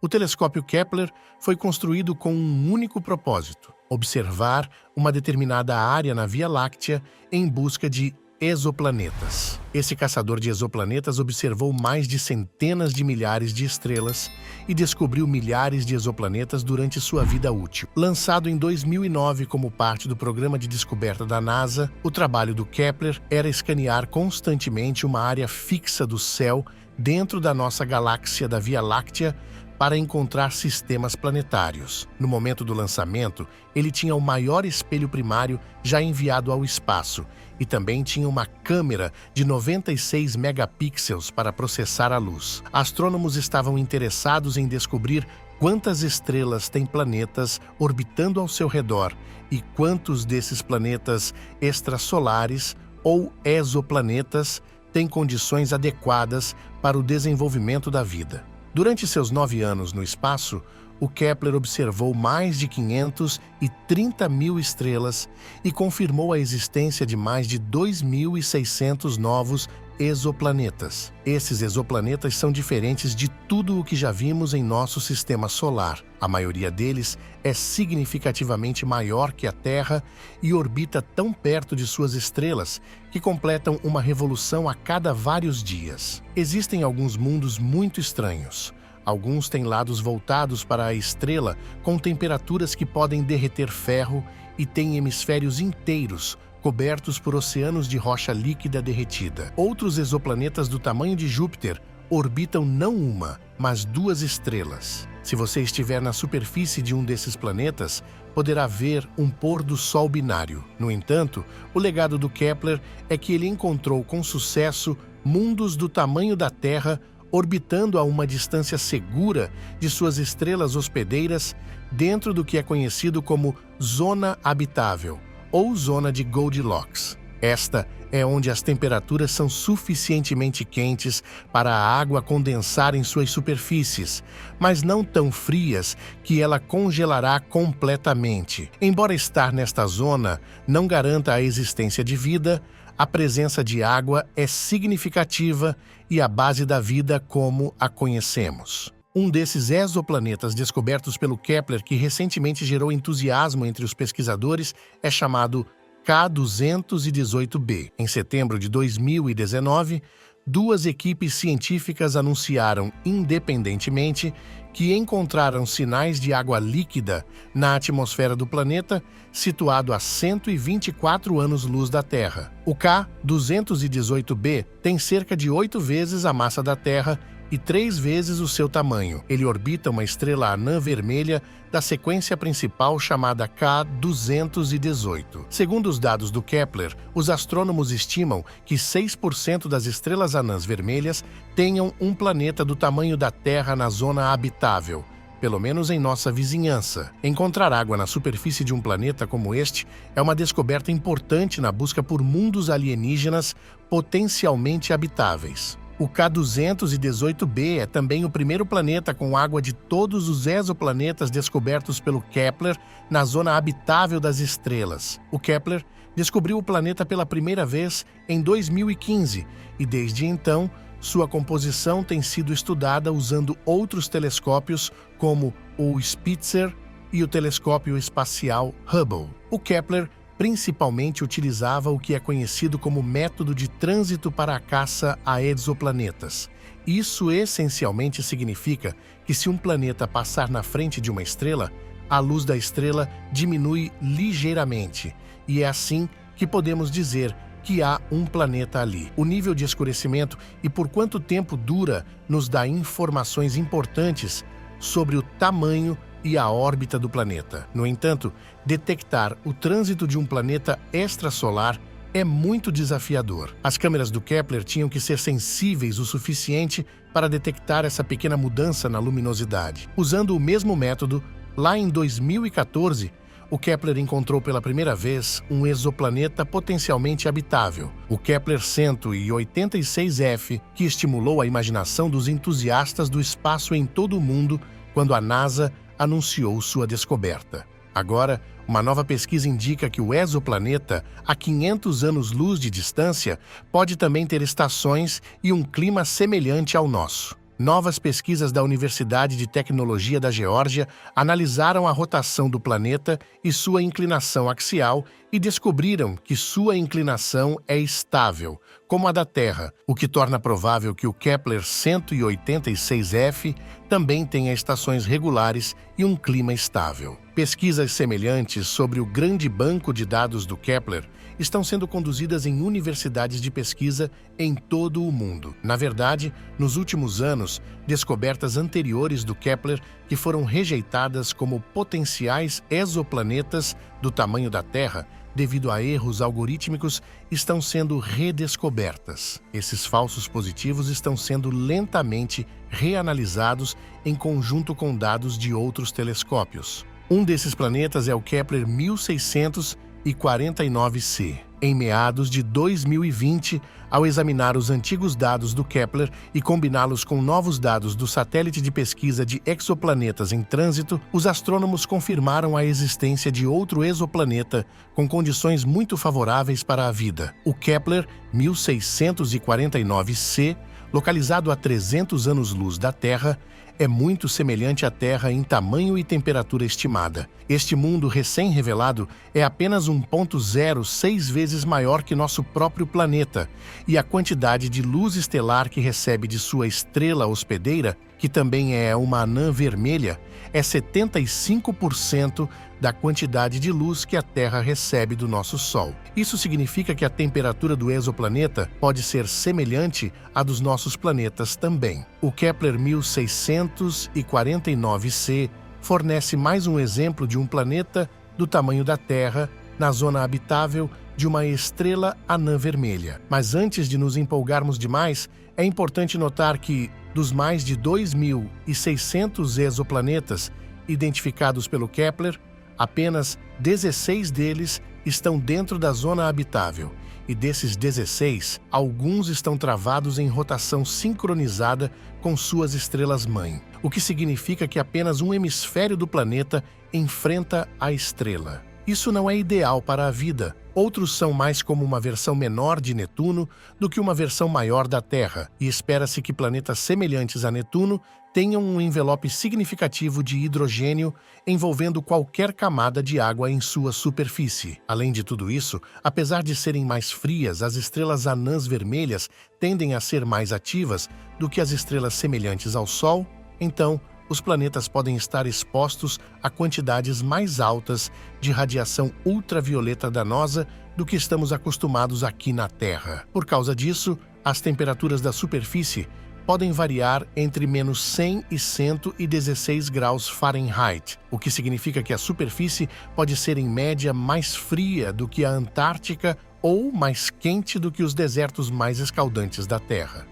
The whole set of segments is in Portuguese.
O telescópio Kepler foi construído com um único propósito: observar uma determinada área na Via Láctea em busca de exoplanetas. Esse caçador de exoplanetas observou mais de centenas de milhares de estrelas e descobriu milhares de exoplanetas durante sua vida útil. Lançado em 2009 como parte do programa de descoberta da NASA, o trabalho do Kepler era escanear constantemente uma área fixa do céu dentro da nossa galáxia da Via Láctea para encontrar sistemas planetários. No momento do lançamento, ele tinha o maior espelho primário já enviado ao espaço e também tinha uma câmera de 96 megapixels para processar a luz. Astrônomos estavam interessados em descobrir quantas estrelas têm planetas orbitando ao seu redor e quantos desses planetas extrasolares ou exoplanetas têm condições adequadas para o desenvolvimento da vida. Durante seus 9 anos no espaço, o Kepler observou mais de 530 mil estrelas e confirmou a existência de mais de 2.600 novos exoplanetas. Esses exoplanetas são diferentes de tudo o que já vimos em nosso sistema solar. A maioria deles é significativamente maior que a Terra e orbita tão perto de suas estrelas que completam uma revolução a cada vários dias. Existem alguns mundos muito estranhos. Alguns têm lados voltados para a estrela com temperaturas que podem derreter ferro e têm hemisférios inteiros cobertos por oceanos de rocha líquida derretida. Outros exoplanetas do tamanho de Júpiter orbitam não uma, mas 2 estrelas. Se você estiver na superfície de um desses planetas, poderá ver um pôr do Sol binário. No entanto, o legado do Kepler é que ele encontrou com sucesso mundos do tamanho da Terra orbitando a uma distância segura de suas estrelas hospedeiras dentro do que é conhecido como zona habitável ou zona de Goldilocks. Esta é onde as temperaturas são suficientemente quentes para a água condensar em suas superfícies, mas não tão frias que ela congelará completamente. Embora estar nesta zona não garanta a existência de vida, a presença de água é significativa e a base da vida como a conhecemos. Um desses exoplanetas descobertos pelo Kepler que recentemente gerou entusiasmo entre os pesquisadores é chamado K218b. Em setembro de 2019, 2 equipes científicas anunciaram independentemente que encontraram sinais de água líquida na atmosfera do planeta, situado a 124 anos-luz da Terra. O K218b tem cerca de 8 vezes a massa da Terra e 3 vezes o seu tamanho. Ele orbita uma estrela anã vermelha da sequência principal chamada K218. Segundo os dados do Kepler, os astrônomos estimam que 6% das estrelas anãs vermelhas tenham um planeta do tamanho da Terra na zona habitável, pelo menos em nossa vizinhança. Encontrar água na superfície de um planeta como este é uma descoberta importante na busca por mundos alienígenas potencialmente habitáveis. O K218b é também o primeiro planeta com água de todos os exoplanetas descobertos pelo Kepler na zona habitável das estrelas. O Kepler descobriu o planeta pela primeira vez em 2015 e, desde então, sua composição tem sido estudada usando outros telescópios como o Spitzer e o telescópio espacial Hubble. O Kepler principalmente utilizava o que é conhecido como método de trânsito para a caça a exoplanetas. Isso essencialmente significa que se um planeta passar na frente de uma estrela, a luz da estrela diminui ligeiramente, e é assim que podemos dizer que há um planeta ali. O nível de escurecimento e por quanto tempo dura nos dá informações importantes sobre o tamanho e a órbita do planeta. No entanto, detectar o trânsito de um planeta extrasolar é muito desafiador. As câmeras do Kepler tinham que ser sensíveis o suficiente para detectar essa pequena mudança na luminosidade. Usando o mesmo método, lá em 2014, o Kepler encontrou pela primeira vez um exoplaneta potencialmente habitável, o Kepler 186f, que estimulou a imaginação dos entusiastas do espaço em todo o mundo quando a NASA anunciou sua descoberta. Agora, uma nova pesquisa indica que o exoplaneta, a 500 anos-luz de distância, pode também ter estações e um clima semelhante ao nosso. Novas pesquisas da Universidade de Tecnologia da Geórgia analisaram a rotação do planeta e sua inclinação axial e descobriram que sua inclinação é estável, como a da Terra, o que torna provável que o Kepler 186f também tenha estações regulares e um clima estável. Pesquisas semelhantes sobre o grande banco de dados do Kepler estão sendo conduzidas em universidades de pesquisa em todo o mundo. Na verdade, nos últimos anos, descobertas anteriores do Kepler que foram rejeitadas como potenciais exoplanetas do tamanho da Terra devido a erros algorítmicos estão sendo redescobertas. Esses falsos positivos estão sendo lentamente reanalisados em conjunto com dados de outros telescópios. Um desses planetas é o Kepler 1649c. Em meados de 2020, ao examinar os antigos dados do Kepler e combiná-los com novos dados do satélite de pesquisa de exoplanetas em trânsito, os astrônomos confirmaram a existência de outro exoplaneta com condições muito favoráveis para a vida. O Kepler 1649c, localizado a 300 anos-luz da Terra, é muito semelhante à Terra em tamanho e temperatura estimada. Este mundo recém-revelado é apenas 1,06 vezes maior que nosso próprio planeta, e a quantidade de luz estelar que recebe de sua estrela hospedeira, que também é uma anã vermelha, é 75% da quantidade de luz que a Terra recebe do nosso Sol. Isso significa que a temperatura do exoplaneta pode ser semelhante à dos nossos planetas também. O Kepler 1649c fornece mais um exemplo de um planeta do tamanho da Terra na zona habitável de uma estrela anã vermelha. Mas antes de nos empolgarmos demais, é importante notar que, dos mais de 2.600 exoplanetas identificados pelo Kepler, apenas 16 deles estão dentro da zona habitável, e desses 16, alguns estão travados em rotação sincronizada com suas estrelas-mãe, o que significa que apenas um hemisfério do planeta enfrenta a estrela. Isso não é ideal para a vida. Outros são mais como uma versão menor de Netuno do que uma versão maior da Terra, e espera-se que planetas semelhantes a Netuno tenham um envelope significativo de hidrogênio envolvendo qualquer camada de água em sua superfície. Além de tudo isso, apesar de serem mais frias, as estrelas anãs vermelhas tendem a ser mais ativas do que as estrelas semelhantes ao Sol, então os planetas podem estar expostos a quantidades mais altas de radiação ultravioleta danosa do que estamos acostumados aqui na Terra. Por causa disso, as temperaturas da superfície podem variar entre -100 e 116 graus Fahrenheit, o que significa que a superfície pode ser em média mais fria do que a Antártica ou mais quente do que os desertos mais escaldantes da Terra.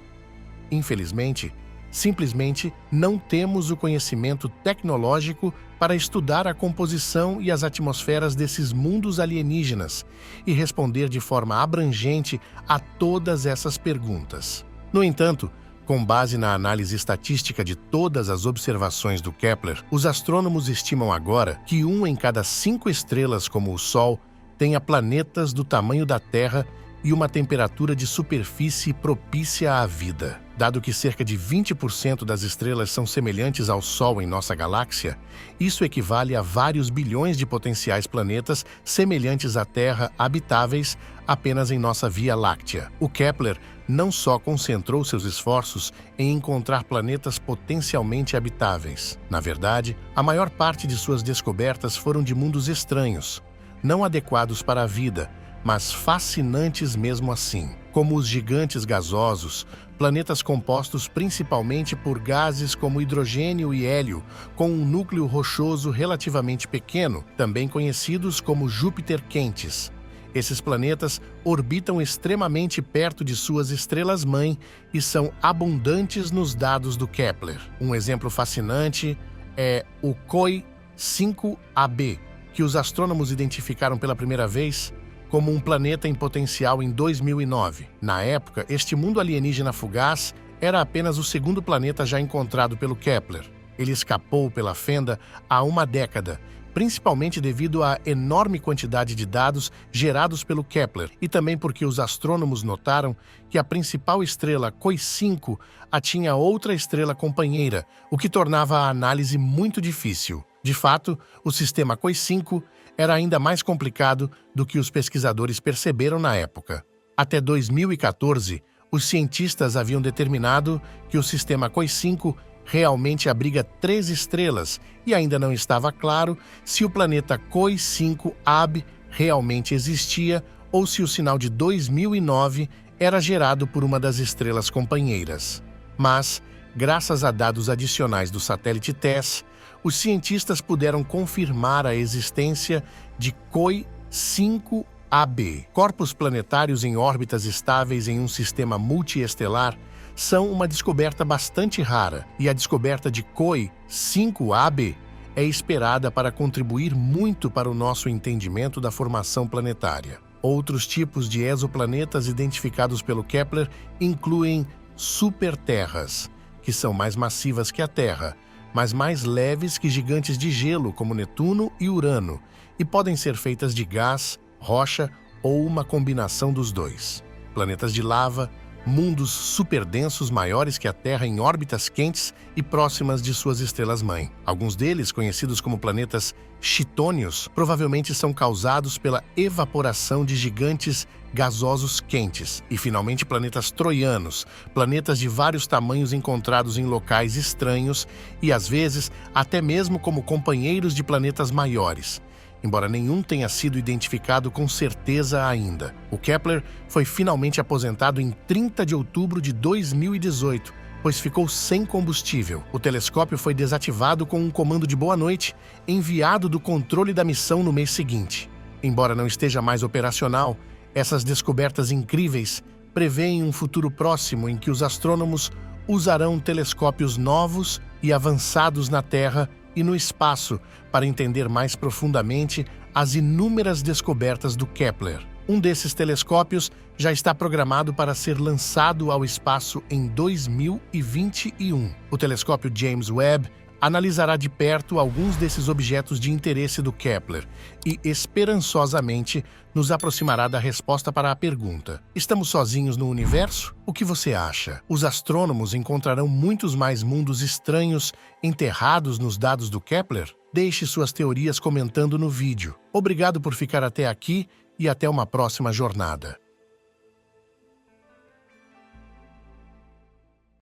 Infelizmente, simplesmente não temos o conhecimento tecnológico para estudar a composição e as atmosferas desses mundos alienígenas e responder de forma abrangente a todas essas perguntas. No entanto, com base na análise estatística de todas as observações do Kepler, os astrônomos estimam agora que 1 em cada 5 estrelas como o Sol tenha planetas do tamanho da Terra e uma temperatura de superfície propícia à vida. Dado que cerca de 20% das estrelas são semelhantes ao Sol em nossa galáxia, isso equivale a vários bilhões de potenciais planetas semelhantes à Terra habitáveis apenas em nossa Via Láctea. O Kepler não só concentrou seus esforços em encontrar planetas potencialmente habitáveis. Na verdade, a maior parte de suas descobertas foram de mundos estranhos, não adequados para a vida, mas fascinantes mesmo assim, como os gigantes gasosos, planetas compostos principalmente por gases como hidrogênio e hélio, com um núcleo rochoso relativamente pequeno, também conhecidos como Júpiter quentes. Esses planetas orbitam extremamente perto de suas estrelas-mãe e são abundantes nos dados do Kepler. Um exemplo fascinante é o KOI 5AB, que os astrônomos identificaram pela primeira vez como um planeta em potencial em 2009. Na época, este mundo alienígena fugaz era apenas o segundo planeta já encontrado pelo Kepler. Ele escapou pela fenda há uma década principalmente devido à enorme quantidade de dados gerados pelo Kepler e também porque os astrônomos notaram que a principal estrela COI-5 tinha outra estrela companheira, o que tornava a análise muito difícil. De fato, o sistema COI-5 era ainda mais complicado do que os pesquisadores perceberam na época. Até 2014, os cientistas haviam determinado que o sistema COI-5 realmente abriga 3 estrelas e ainda não estava claro se o planeta COI-5ab realmente existia ou se o sinal de 2009 era gerado por uma das estrelas companheiras. Mas, graças a dados adicionais do satélite TESS, os cientistas puderam confirmar a existência de COI-5ab. Corpos planetários em órbitas estáveis em um sistema multiestelar são uma descoberta bastante rara, e a descoberta de COI-5ab é esperada para contribuir muito para o nosso entendimento da formação planetária. Outros tipos de exoplanetas identificados pelo Kepler incluem superterras, que são mais massivas que a Terra, mas mais leves que gigantes de gelo como Netuno e Urano, e podem ser feitas de gás, rocha ou uma combinação dos dois. Planetas de lava, mundos superdensos maiores que a Terra em órbitas quentes e próximas de suas estrelas-mãe. Alguns deles, conhecidos como planetas chitônios, provavelmente são causados pela evaporação de gigantes gasosos quentes. E, finalmente, planetas troianos, planetas de vários tamanhos encontrados em locais estranhos e, às vezes, até mesmo como companheiros de planetas maiores, embora nenhum tenha sido identificado com certeza ainda. O Kepler foi finalmente aposentado em 30 de outubro de 2018, pois ficou sem combustível. O telescópio foi desativado com um comando de boa noite enviado do controle da missão no mês seguinte. Embora não esteja mais operacional, essas descobertas incríveis prevêem um futuro próximo em que os astrônomos usarão telescópios novos e avançados na Terra e no espaço para entender mais profundamente as inúmeras descobertas do Kepler. Um desses telescópios já está programado para ser lançado ao espaço em 2021. O telescópio James Webb analisará de perto alguns desses objetos de interesse do Kepler e, esperançosamente, nos aproximará da resposta para a pergunta: estamos sozinhos no universo? O que você acha? Os astrônomos encontrarão muitos mais mundos estranhos enterrados nos dados do Kepler? Deixe suas teorias comentando no vídeo. Obrigado por ficar até aqui e até uma próxima jornada.